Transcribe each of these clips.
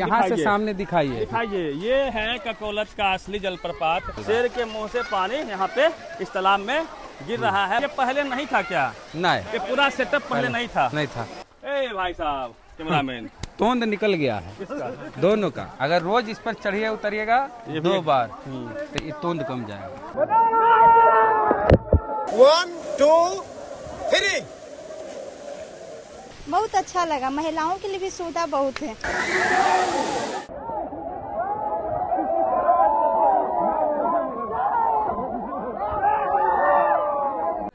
यहाँ से सामने दिखाइए दिखाइए, ये है ककोलत का असली जलप्रपात। शेर के मुंह से पानी यहाँ पे इस तालाब में गिर रहा है। ये पहले नहीं था क्या? नहीं, ये पूरा सेटअप पहले नहीं था। ए भाई साहब कैमरामैन, तोंद निकल गया है दोनों का। अगर रोज इस पर चढ़िए उतरिएगा 2 बार तो ये तोंद कम जाएगा। 1 2 3। बहुत अच्छा लगा, महिलाओं के लिए भी सुविधा बहुत है।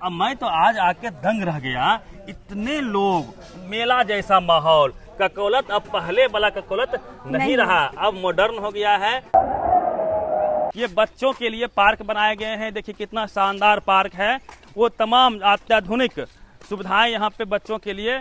अब मैं तो आज आके दंग रह गया, इतने लोग, मेला जैसा माहौल। ककोलत अब पहले वाला ककोलत नहीं रहा, अब मॉडर्न हो गया है। ये बच्चों के लिए पार्क बनाए गए हैं, देखिए कितना शानदार पार्क है। वो तमाम अत्याधुनिक सुविधाएं यहाँ पे बच्चों के लिए।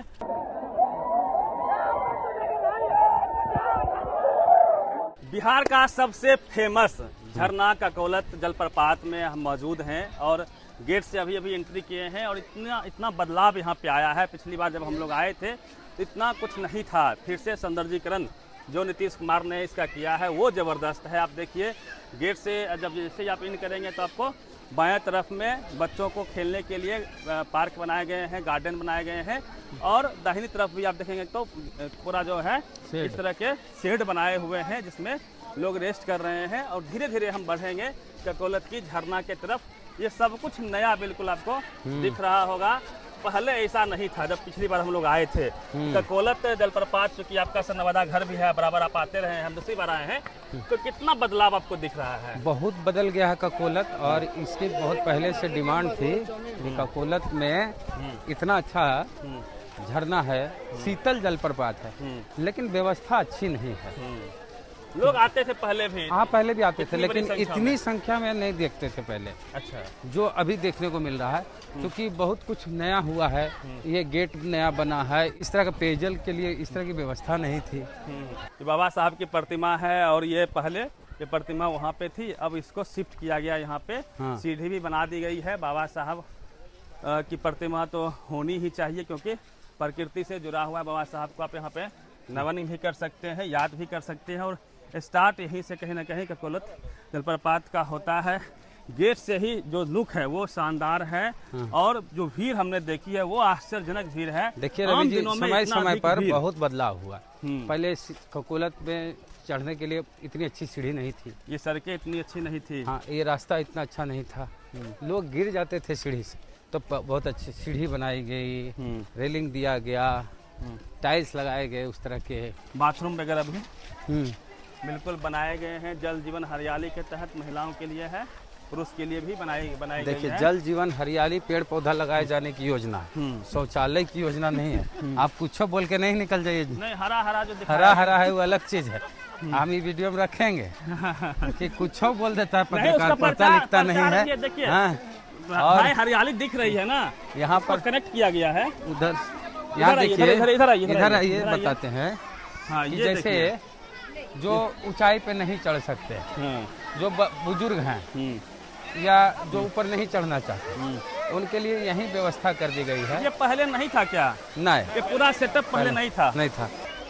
बिहार का सबसे फेमस झरना ककोलत जलप्रपात में हम मौजूद हैं और गेट से अभी एंट्री किए हैं और इतना बदलाव यहाँ पे आया है। पिछली बार जब हम लोग आए थे तो इतना कुछ नहीं था। फिर से सौंदर्यीकरण जो नीतीश कुमार ने इसका किया है वो ज़बरदस्त है। आप देखिए गेट से जब जैसे ही आप इन करेंगे तो आपको बाएं तरफ में बच्चों को खेलने के लिए पार्क बनाए गए हैं, गार्डन बनाए गए हैं और दाहिनी तरफ भी आप देखेंगे तो पूरा जो है इस तरह के शेड बनाए हुए हैं जिसमें लोग रेस्ट कर रहे हैं। और धीरे धीरे हम बढ़ेंगे ककोलत की झरना के तरफ। ये सब कुछ नया बिल्कुल आपको दिख रहा होगा, पहले ऐसा नहीं था जब पिछली बार हम लोग आए थे। ककोलत जलप्रपात चूंकि आपका नवादा घर भी है, बराबर आप आते रहे हैं, हम दूसरी बार आए हैं, तो कितना बदलाव आपको दिख रहा है? बहुत बदल गया है ककोलत। और इसकी बहुत पहले से डिमांड थी कि ककोलत में इतना अच्छा झरना है, शीतल जलप्रपात है, लेकिन व्यवस्था अच्छी नहीं है। लोग आते थे पहले भी? हाँ, पहले भी आते थे, लेकिन इतनी संख्या में नहीं देखते थे पहले। अच्छा, जो जो अभी देखने को मिल रहा है, क्योंकि बहुत कुछ नया हुआ है। ये गेट नया बना है, इस तरह का पेयजल के लिए इस तरह की व्यवस्था नहीं थी। ये बाबा साहब की प्रतिमा है और ये पहले ये प्रतिमा वहाँ पे थी, अब इसको शिफ्ट किया गया यहाँ पे। हाँ। सीढ़ी भी बना दी गई है। बाबा साहब की प्रतिमा तो होनी ही चाहिए क्योंकि प्रकृति से जुड़ा हुआ है। बाबा साहब को आप यहाँ पे नमन भी कर सकते हैं, याद भी कर सकते हैं। और स्टार्ट यहीं से कहीं ना कहीं ककोलत जलप्रपात का होता है। गेट से ही जो लुक है वो शानदार है और जो भीड़ हमने देखी है वो आश्चर्यजनक भीड़ है। देखिए रवि जी, समय समय पर बहुत बदलाव हुआ। पहले ककोलत में चढ़ने के लिए इतनी अच्छी सीढ़ी नहीं थी, ये सड़कें इतनी अच्छी नहीं थी। हाँ, ये रास्ता इतना अच्छा नहीं था, लोग गिर जाते थे सीढ़ी से। तो बहुत अच्छी सीढ़ी बनाई गई, रेलिंग दिया गया, टाइल्स लगाए गए, उस तरह के बाथरूम वगैरह भी बिल्कुल बनाए गए हैं। जल जीवन हरियाली के तहत महिलाओं के लिए है, पुरुष के लिए भी बनाई गई है। देखिए, जल जीवन हरियाली, पेड़ पौधा लगाए जाने की योजना है, शौचालय की योजना नहीं है। आप कुछ बोल के नहीं निकल जाइए। नहीं, हरा हरा जो हरा है वो अलग चीज है, हम ये वीडियो में रखेंगे कि कुछ बोल देता है पत्रकार, पढ़ता लिखता नहीं है। देखिए और हरियाली दिख रही है ना, यहाँ पर कनेक्ट किया गया है। उधर यहाँ देखिए, इधर आइए, बताते हैं। हाँ, ये जैसे जो ऊंचाई पे नहीं चढ़ सकते, जो बुजुर्ग हैं या जो ऊपर नहीं चढ़ना चाहते, उनके लिए यही व्यवस्था कर दी गई है। ये पहले नहीं था क्या? नहीं, ये पूरा सेटअप पहले नहीं था।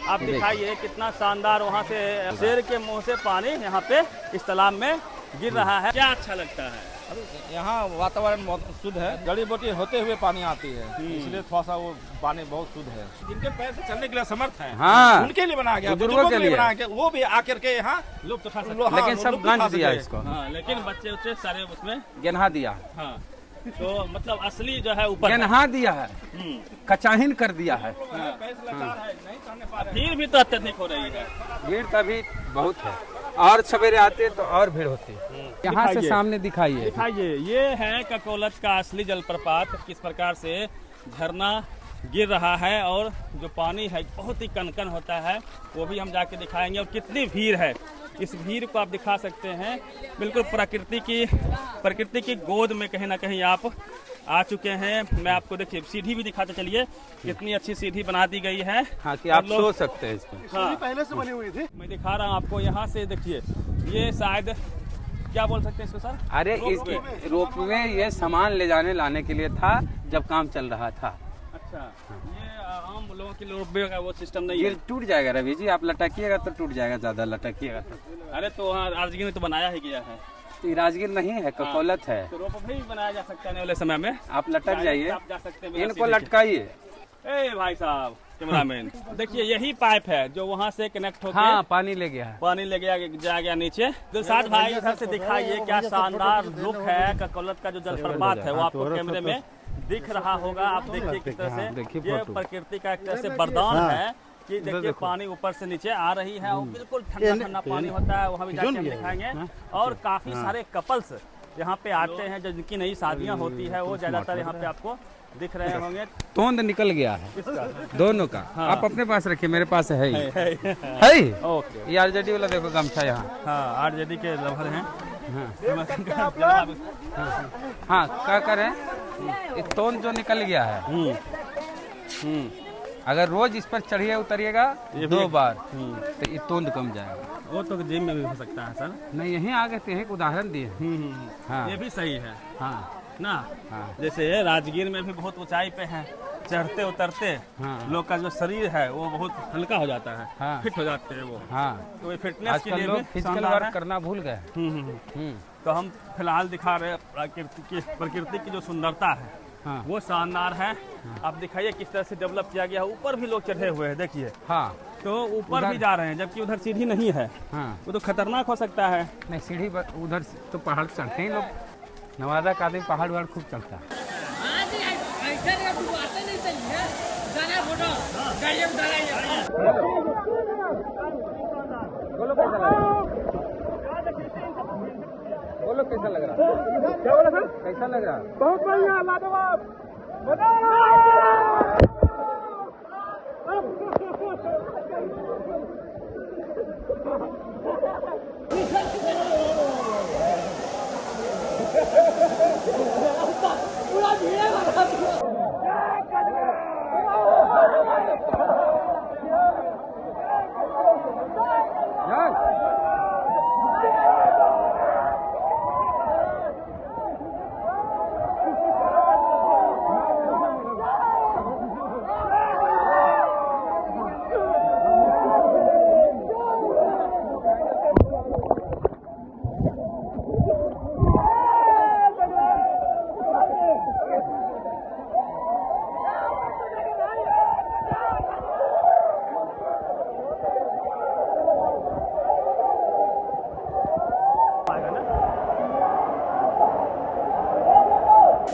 आप दिखाइए कितना शानदार। वहाँ से शेर के मुंह से पानी यहाँ पे इस तालाब में गिर रहा है। क्या अच्छा लगता है? यहाँ वातावरण बहुत शुद्ध है, जड़ी बूटी होते हुए पानी आती है, इसलिए थोड़ा सा वो पानी बहुत शुद्ध है। जिनके पैर से चलने के लिए समर्थ है, हाँ, उनके लिए बनाया गया, बुजुर्गों के लिए बनाया गया, वो भी आकर के यहाँ लुप्त उठा सकते हैं। लेकिन सब गंज दिया इसको। हाँ, लेकिन बच्चे उच्चे सारे उसमें गेन्हा दिया। हाँ, तो मतलब असली जो है ऊपर गेन्हा दिया है, कचाहिन कर दिया है। भीड़ भी तो अत्यधिक हो रही है। भीड़ का भी बहुत है, और सवेरे आते तो और भीड़ होती है। यहाँ से सामने दिखाइए। ये है ककोलत का असली जलप्रपात, किस प्रकार से झरना गिर रहा है और जो पानी है बहुत ही कनकन होता है, वो भी हम जाके दिखाएंगे। और कितनी भीड़ है, इस भीड़ को आप दिखा सकते हैं। बिल्कुल प्रकृति की गोद में कहीं ना कहीं आप आ चुके हैं। मैं आपको देखिए सीढ़ी भी दिखाते चलिए, कितनी अच्छी सीढ़ी बना दी गई है। हाँ, कि आप सो सकते हैं इसमें। हाँ, पहले से बनी हुई थी। मैं दिखा रहा हूँ आपको, यहाँ से देखिए, ये शायद क्या बोल सकते हैं इसको सर? अरे रोप में ये सामान ले जाने लाने के लिए था जब काम चल रहा था। अच्छा, अच्छा, ये आम लोगों के लिए का वो सिस्टम नहीं ये है। टूट जाएगा रवि जी, आप लटकिएगा तो टूट जाएगा, ज्यादा लटकिएगा तो। अरे तो वहाँ राजगीर में तो बनाया ही गया है, तो ये राजगीर नहीं है, ककोलत है। तो रोप भी बनाया जा सकता है आने वाले समय में। आप लटक जाइए, आप जा सकते हैं मेरा इनको सीधे। लटकाइए। ए भाई साहब कैमरामैन, देखिए यही पाइप है जो वहाँ से कनेक्ट होकर हाँ, पानी ले गया है। पानी ले गया जा गया नीचे। दिलशाद भाई इधर से दिखाइए क्या शानदार लुक है ककोलत का जो जलप्रपात है, वो आपको कैमरे में दिख रहा होगा। आप देखिए किस तरह से देखिए ये फोटो। प्रकृति का एक तरह से वरदान है कि देखिए पानी ऊपर से नीचे आ रही है और बिल्कुल ठंडा ठंडा पानी होता है। वहाँ भी जाके हम दिखाएंगे। और काफी सारे कपल्स यहाँ पे आते हैं, जो जिनकी नई शादियाँ होती है वो ज्यादातर यहाँ पे आपको दिख रहे होंगे। तोंद निकल गया है दोनों का। आप अपने पास रखिए, मेरे पास है ही। है ओके, ये आरजेडी वाला देखो गमछा यहाँ। हाँ आरजेडी के लवर हैं। हाँ, क्या करें, ये तोंद जो निकल गया है, अगर रोज इस पर चढ़िए उतरिएगा 2 बार तो ये तोंद कम जाएगा। वो तो जिम में भी हो सकता है सर। नहीं, यहीं आ गए थे, एक उदाहरण दिए। हाँ ये भी सही है हाँ ना। हाँ जैसे राजगीर में भी बहुत ऊंचाई पे है, चढ़ते उतरते हाँ। लोग का जो शरीर है वो बहुत हल्का हो जाता है, हाँ। फिट हो जाते हैं वो। हाँ, तो ये फिटनेस के आजकल लिए लोग भी फिजिकल शानदार वर्क है। करना भूल गए। तो हम फिलहाल दिखा रहे हैं प्रकृति की जो सुंदरता है हाँ वो शानदार है। आप दिखाइए किस तरह से डेवलप किया गया है। ऊपर भी लोग चढ़े हुए हैं, देखिए हाँ तो ऊपर भी जा रहे हैं, जबकि उधर सीढ़ी नहीं है। हाँ। वो तो खतरनाक हो सकता है। नहीं, सीढ़ी पर उधर से तो पहाड़ चढ़ते हैं लोग। नवादा का आदमी पहाड़ वहाड़ खूब चढ़ता है। बोलो कैसा लग रहा है? क्या बोला सर? कैसा लग रहा है? बहुत बढ़िया, लाजवाब।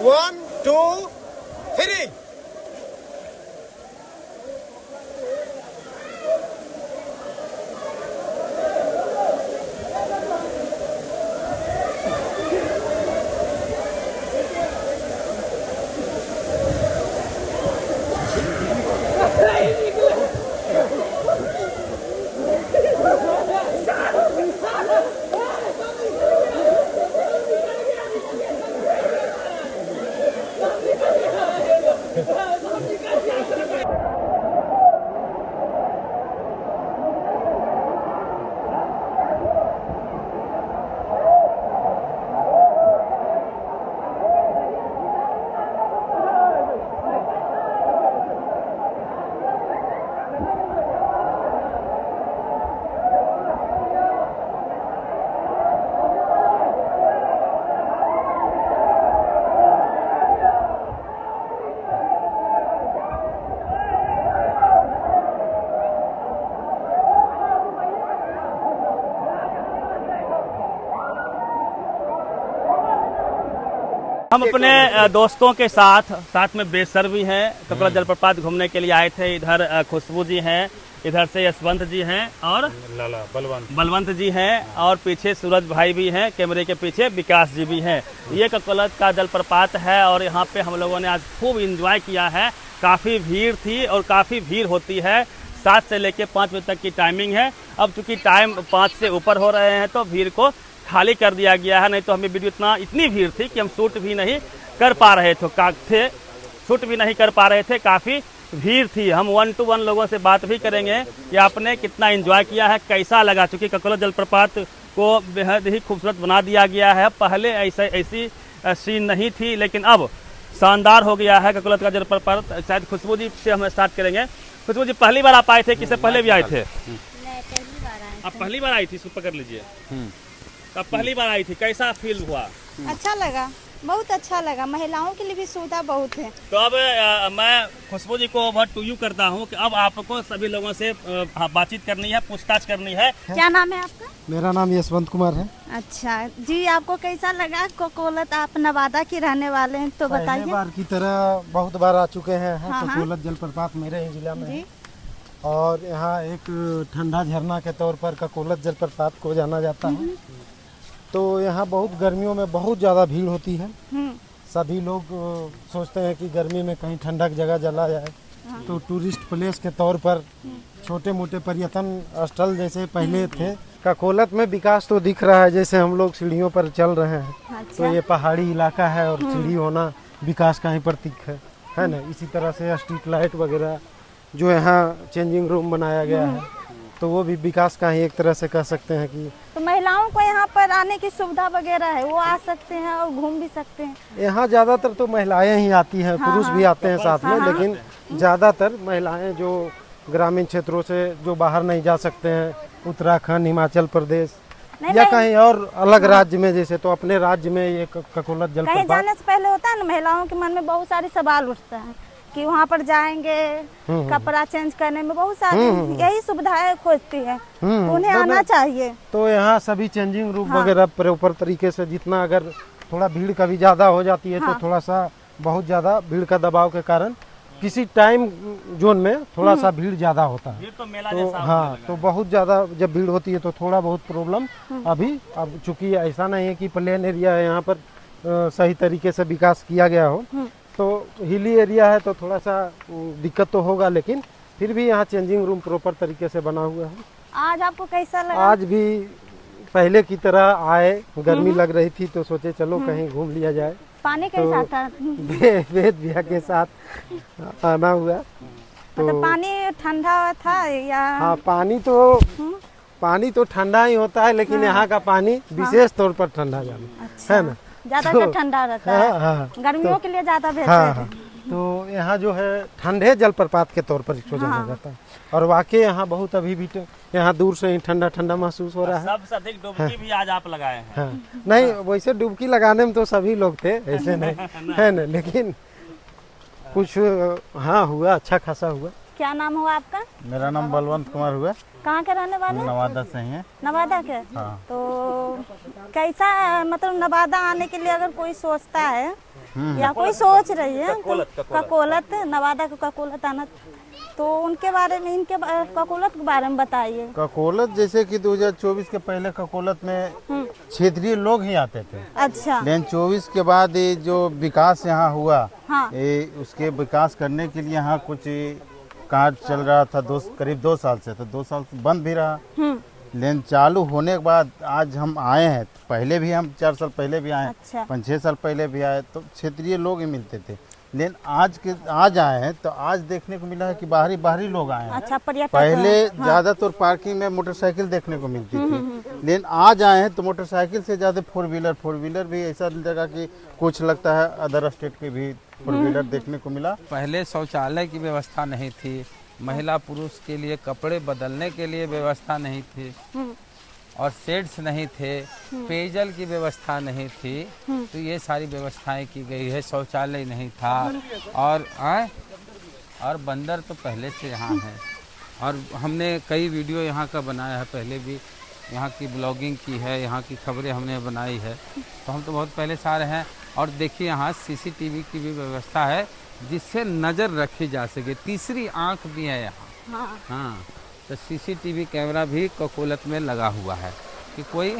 One, two, three. हम अपने दोस्तों के साथ में बेसर भी हैं, ककोलत जलप्रपात घूमने के लिए आए थे। इधर खुशबू जी हैं, इधर से यशवंत जी हैं और बलवंत जी हैं, और पीछे सूरज भाई भी हैं, कैमरे के पीछे विकास जी भी हैं। ये ककोलत का जलप्रपात है और यहाँ पे हम लोगों ने आज खूब इंजॉय किया है। काफ़ी भीड़ थी और काफ़ी भीड़ होती है। 7 से लेकर 5 बजे तक की टाइमिंग है। अब चूंकि टाइम 5 से ऊपर हो रहे हैं तो भीड़ को खाली कर दिया गया है, नहीं तो हमें वीडियो इतनी भीड़ थी कि हम शूट भी नहीं कर पा रहे थे, शूट भी नहीं कर पा रहे थे, काफ़ी भीड़ थी। हम 1 to 1 लोगों से बात भी करेंगे कि आपने कितना एंजॉय किया है, कैसा लगा। चूँकि ककोलत जलप्रपात को बेहद ही खूबसूरत बना दिया गया है। पहले ऐसी सीन नहीं थी, लेकिन अब शानदार हो गया है ककोलत का जलप्रपात। शायद खुशबू जी से हम स्टार्ट करेंगे। खुशबू जी पहली बार आप आए थे, किससे पहले भी आए थे? आप पहली बार आई थी, इसको पकड़ लीजिए। अब पहली बार आई थी, कैसा फील हुआ? अच्छा लगा, बहुत अच्छा लगा। महिलाओं के लिए भी सुविधा बहुत है। तो अब मैं खुशबू जी को ओवर टू यू करता हूँ कि अब आपको सभी लोगों से बातचीत करनी है, पूछताछ करनी है। क्या नाम है आपका? मेरा नाम यशवंत कुमार है। अच्छा जी, आपको कैसा लगा ककोलत? आप नवादा के रहने वाले हैं तो पहले बताइए। बार की तरह बहुत बार आ चुके हैं हाँ, ककोलत जलप्रपात मेरे ही जिला में जी। है। और यहाँ एक ठंडा झरना के तौर पर ककोलत जलप्रपात को जाना जाता है। तो यहाँ बहुत गर्मियों में बहुत ज़्यादा भीड़ होती है। सभी लोग सोचते हैं कि गर्मी में कहीं ठंडक जगह चला जाए, तो टूरिस्ट प्लेस के तौर पर छोटे मोटे पर्यटन स्थल जैसे पहले थे। ककोलत में विकास तो दिख रहा है, जैसे हम लोग सीढ़ियों पर चल रहे हैं। अच्छा। तो ये पहाड़ी इलाका है और सीढ़ी होना विकास का ही प्रतीक है ना। इसी तरह से स्ट्रीट लाइट वगैरह जो यहाँ चेंजिंग रूम बनाया गया है, तो वो भी विकास का ही एक तरह से कह सकते हैं कि। तो महिलाओं को यहाँ पर आने की सुविधा वगैरह है, वो आ सकते हैं और घूम भी सकते हैं। यहाँ ज़्यादातर तो महिलाएं ही आती हैं, पुरुष भी आते हैं साथ में, लेकिन ज़्यादातर महिलाएं जो ग्रामीण क्षेत्रों से जो बाहर नहीं जा सकते हैं, उत्तराखंड, हिमाचल प्रदेश या कहीं और अलग राज्य में, जैसे तो अपने राज्य में ये ककोलत कहीं जलप्रपात। जाने से पहले होता है ना, महिलाओं के मन में बहुत सारे सवाल उठता है कि वहाँ पर जाएंगे, कपड़ा चेंज करने में बहुत सारी यही सुविधाएं खोजती है, उन्हें आना चाहिए। तो यहाँ सभी चेंजिंग रूम वगैरह प्रॉपर तरीके से, जितना अगर थोड़ा भीड़ कभी ज्यादा हो जाती है तो थोड़ा सा बहुत ज्यादा भीड़ का दबाव के कारण किसी टाइम जोन में थोड़ा सा भीड़ ज्यादा होता है। तो मेला तो जैसा हाँ, तो बहुत ज्यादा जब भीड़ होती है तो थोड़ा बहुत प्रॉब्लम अभी, अब चूंकि ऐसा नहीं है कि प्लेन एरिया है, यहाँ पर सही तरीके से विकास किया गया हो, तो हिली एरिया है तो थोड़ा सा दिक्कत तो होगा, लेकिन फिर भी यहाँ चेंजिंग रूम प्रॉपर तरीके से बना हुआ है। आज आपको कैसा लगा? आज भी पहले की तरह आए, गर्मी लग रही थी तो सोचे चलो कहीं घूम लिया जाए। पानी कैसा था? वेद भैया के साथ आना हुआ। तो मतलब पानी ठंडा था या? हाँ, पानी तो ठंडा ही होता है, लेकिन यहाँ का पानी विशेष तौर पर ठंडा जाना है ना, ज्यादातर ठंडा रहता है। हाँ, गर्मियों के लिए ज्यादा बेहतर हाँ, है। तो यहाँ जो है ठंडे जलप्रपात के तौर पर इसको जाना जाता है। और वाकई यहाँ बहुत अभी भी यहाँ दूर से ही ठंडा ठंडा महसूस हो रहा है। सबसे अधिक डुबकी भी आज आप लगाए हैं। हाँ, नहीं वैसे डुबकी लगाने में तो सभी लोग थे, ऐसे नहीं है ना, लेकिन कुछ हाँ हुआ, अच्छा खासा हुआ। क्या नाम हुआ आपका? मेरा नाम बलवंत कुमार हुआ, कहाँ के रहने वाले? नवादा से ही है। नवादा के? तो कैसा, मतलब नवादा आने के लिए अगर कोई सोचता है या कोई सोच रही है ककोलत, नवादा को ककोलत आना, तो उनके बारे में, इनके ककोलत के बारे में बताइए। ककोलत जैसे कि 2024 के पहले ककोलत में क्षेत्रीय लोग ही आते थे। अच्छा। लेकिन 24 के बाद ये जो विकास यहाँ हुआ, हाँ। ये उसके विकास करने के लिए यहाँ कुछ कार्य चल रहा था करीब 2 साल से, तो 2 साल से बंद भी रहा। लेकिन चालू होने के बाद आज हम आए हैं। पहले भी हम 4 साल पहले भी आए, अच्छा। 5-6 साल पहले भी आए, तो क्षेत्रीय लोग ही मिलते थे। लेकिन आज आए हैं तो आज देखने को मिला है कि बाहरी लोग आए हैं। अच्छा, पर्यटक। पहले ज्यादातर पार्किंग में मोटरसाइकिल देखने को मिलती थी, लेकिन आज आए हैं तो मोटरसाइकिल से ज्यादा फोर व्हीलर भी ऐसा जगह की कुछ लगता है अदर स्टेट के भी फोर व्हीलर देखने को मिला। पहले शौचालय की व्यवस्था नहीं थी, महिला पुरुष के लिए कपड़े बदलने के लिए व्यवस्था नहीं थी, और शेड्स नहीं थे, पेयजल की व्यवस्था नहीं थी। तो ये सारी व्यवस्थाएं की गई है, शौचालय नहीं था। और बंदर तो पहले से यहाँ है, और हमने कई वीडियो यहाँ का बनाया है, पहले भी यहाँ की ब्लॉगिंग की है, यहाँ की खबरें हमने बनाई है। तो हम तो बहुत पहले से आ रहे हैं। और देखिए यहाँ CCTV की भी व्यवस्था है, जिससे नज़र रखी जा सके, तीसरी आंख भी है यहाँ। हाँ, तो CCTV कैमरा भी ककोलत में लगा हुआ है कि कोई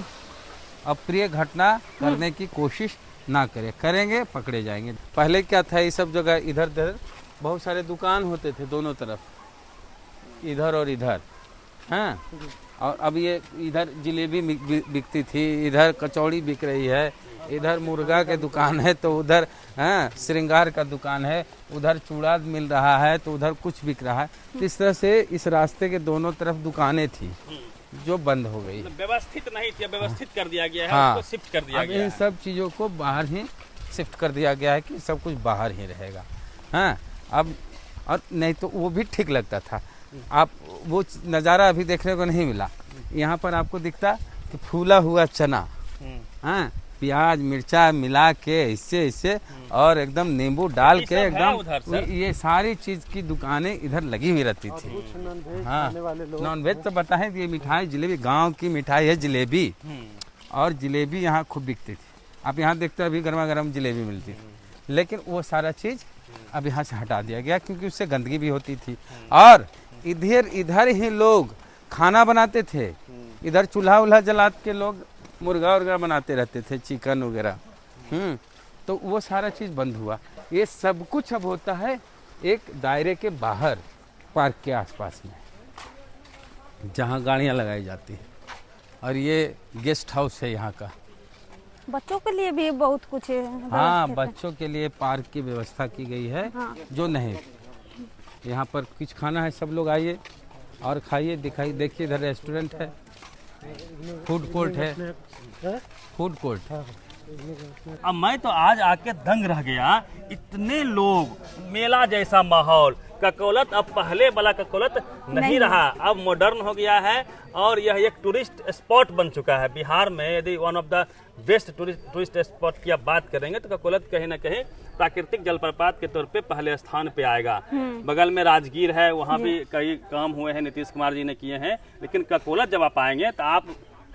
अप्रिय घटना करने की कोशिश ना करे, करेंगे पकड़े जाएंगे। पहले क्या था, ये सब जगह इधर उधर बहुत सारे दुकान होते थे दोनों तरफ, इधर और इधर। हाँ, और अब ये इधर जलेबी बिकती थी, इधर कचौड़ी बिक रही है, इधर मुर्गा के दुकान है, तो उधर श्रृंगार का दुकान है, उधर चूड़ा मिल रहा है, तो उधर कुछ बिक रहा है। तो इस तरह से इस रास्ते के दोनों तरफ दुकानें थी जो बंद हो गई। व्यवस्थित नहीं थी, व्यवस्थित कर दिया गया है, हाँ, उसको शिफ्ट कर दिया अब गया इन सब चीज़ों को बाहर ही शिफ्ट कर दिया गया है कि सब कुछ बाहर ही रहेगा। हाँ, अब और नहीं तो वो भी ठीक लगता था। आप वो नज़ारा अभी देखने को नहीं मिला। यहाँ पर आपको दिखता कि फूला हुआ चना, हाँ, प्याज मिर्चा मिला के इससे और एकदम नींबू डाल के एकदम ये सारी चीज की दुकानें इधर लगी हुई रहती थी। हाँ, नॉन वेज तो बताएं, ये मिठाई जलेबी गांव की मिठाई है जलेबी, और जलेबी यहाँ खूब बिकती थी। आप यहाँ देखते अभी गर्मा गर्म जलेबी मिलती थी, लेकिन वो सारा चीज अब यहाँ से हटा दिया गया क्योंकि उससे गंदगी भी होती थी। और इधर ही लोग खाना बनाते थे, इधर चूल्हा उल्हा जला के लोग मुर्गा उर्गा बनाते रहते थे, चिकन वगैरह। तो वो सारा चीज़ बंद हुआ। ये सब कुछ अब होता है एक दायरे के बाहर, पार्क के आसपास में, जहाँ गाड़ियाँ लगाई जाती हैं। और ये गेस्ट हाउस है यहाँ का। बच्चों के लिए भी बहुत कुछ है। हाँ, बच्चों के लिए पार्क की व्यवस्था की गई है। हाँ। जो नहीं, यहाँ पर कुछ खाना है, सब लोग आइए और खाइए। दिखाई देखिए, इधर रेस्टोरेंट है, फूड कोर्ट है, फूड कोर्ट। अब मैं तो आज आके दंग रह गया, इतने लोग, मेला जैसा माहौल। ककोलत अब पहले वाला ककोलत नहीं रहा, अब मॉडर्न हो गया है और यह एक टूरिस्ट स्पॉट बन चुका है बिहार में। यदि one of the best tourist spot की आप बात करेंगे तो ककोलत कहीं ना कहीं प्राकृतिक जलप्रपात के तौर पे पहले स्थान पे आएगा। बगल में राजगीर है, वहाँ भी कई काम हुए हैं, नीतीश कुमार जी ने किए हैं। लेकिन ककोलत जब आप आएंगे तो आप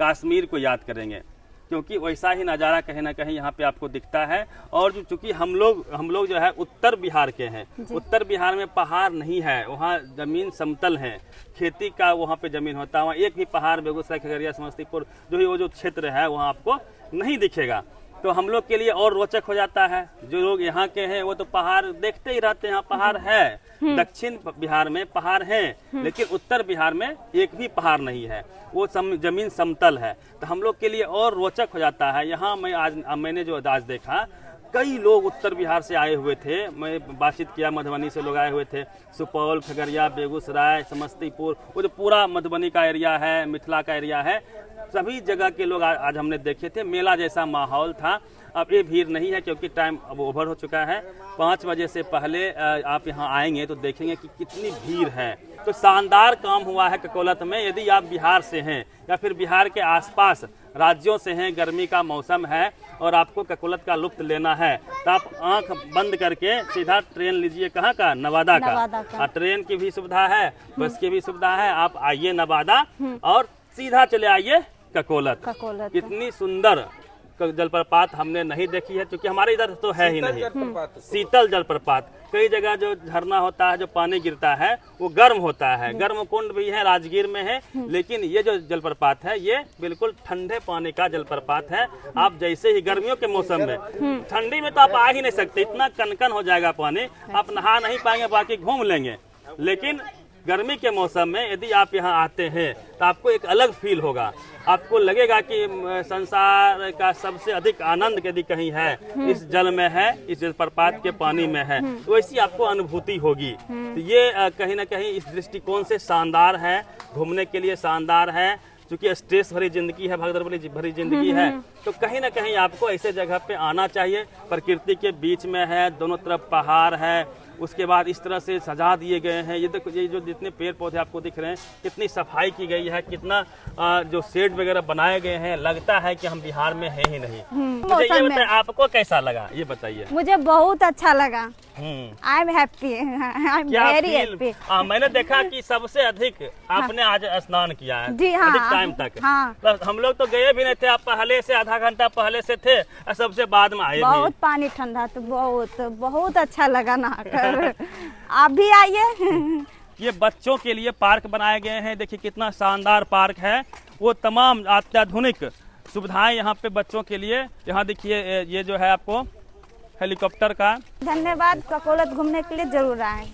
कश्मीर को याद करेंगे, क्योंकि वैसा ही नज़ारा कहीं ना कहीं यहाँ पे आपको दिखता है। और जो चूंकि हम लोग जो है उत्तर बिहार के हैं, उत्तर बिहार में पहाड़ नहीं है, वहाँ जमीन समतल है, खेती का वहाँ पे जमीन होता है। वहाँ एक भी पहाड़ बेगूसराय, खगड़िया, समस्तीपुर वो जो क्षेत्र है वहाँ आपको नहीं दिखेगा। तो हम लोग के लिए और रोचक हो जाता है। जो लोग यहाँ के हैं वो तो पहाड़ देखते ही रहते हैं, पहाड़ है। दक्षिण बिहार में पहाड़ है, लेकिन उत्तर बिहार में एक भी पहाड़ नहीं है, वो जमीन समतल है। तो हम लोग के लिए और रोचक हो जाता है। यहाँ मैंने जो आज देखा, कई लोग उत्तर बिहार से आए हुए थे। मैं बातचीत किया, मधुबनी से लोग आए हुए थे, सुपौल, खगड़िया, बेगूसराय, समस्तीपुर, वो जो पूरा मधुबनी का एरिया है, मिथिला का एरिया है, सभी जगह के लोग आज हमने देखे थे। मेला जैसा माहौल था। अब ये भीड़ नहीं है क्योंकि टाइम अब ओवर हो चुका है। 5 बजे से पहले आप यहाँ आएंगे तो देखेंगे कि कितनी भीड़ है। तो शानदार काम हुआ है ककोलत में। यदि आप बिहार से हैं या फिर बिहार के आसपास राज्यों से हैं, गर्मी का मौसम है और आपको ककोलत का लुत्फ लेना है, तो आप आंख बंद करके सीधा ट्रेन लीजिए। कहाँ का? नवादा का। ट्रेन की भी सुविधा है, बस की भी सुविधा है। आप आइए नवादा और सीधा चले आइए ककोलत। इतनी सुंदर जलप्रपात हमने नहीं देखी है, क्योंकि हमारे इधर तो है ही नहीं। शीतल जलप्रपात, कई जगह जो झरना होता है, जो पानी गिरता है वो गर्म होता है। गर्म कुंड भी है, राजगीर में है, लेकिन ये जो जलप्रपात है ये बिल्कुल ठंडे पानी का जलप्रपात है। आप जैसे ही गर्मियों के मौसम में, ठंडी में तो आप आ ही नहीं सकते, इतना कनकन हो जाएगा पानी, आप नहा नहीं पाएंगे, बाकी घूम लेंगे। लेकिन गर्मी के मौसम में यदि आप यहाँ आते हैं तो आपको एक अलग फील होगा। आपको लगेगा कि संसार का सबसे अधिक आनंद यदि कहीं है इस जल में है, इस जलप्रपात के पानी में है, तो ऐसी आपको अनुभूति होगी। तो ये कहीं ना कहीं इस दृष्टिकोण से शानदार है, घूमने के लिए शानदार है। क्योंकि स्ट्रेस भरी जिंदगी है, भगदड़ भरी जिंदगी है, तो कहीं ना कहीं आपको ऐसे जगह पे आना चाहिए। प्रकृति के बीच में है, दोनों तरफ पहाड़ है, उसके बाद इस तरह से सजा दिए गए हैं। ये देखो, ये जो जितने पेड़ पौधे आपको दिख रहे हैं, कितनी सफाई की गई है, कितना जो शेड वगैरह बनाए गए हैं, लगता है कि हम बिहार में हैं ही नहीं। मुझे ये बताइए, आपको कैसा लगा, ये बताइए। मुझे बहुत अच्छा लगा। I am happy, I am very happy. मैंने देखा कि सबसे अधिक आपने आज स्नान किया है, जी हाँ, अधिक टाइम तक। हाँ। हम लोग तो गए भी नहीं थे, आप पहले से आधा घंटा पहले से थे और सबसे बाद में आए। बहुत पानी ठंडा, तो बहुत अच्छा लगा नहाकर। आप भी आइए। ये बच्चों के लिए पार्क बनाए गए हैं, देखिए कितना शानदार पार्क है। वो तमाम अत्याधुनिक सुविधाएं यहाँ पे बच्चों के लिए। यहाँ देखिए, ये जो है आपको हेलीकॉप्टर का। धन्यवाद। ककोलत घूमने के लिए जरूर आए।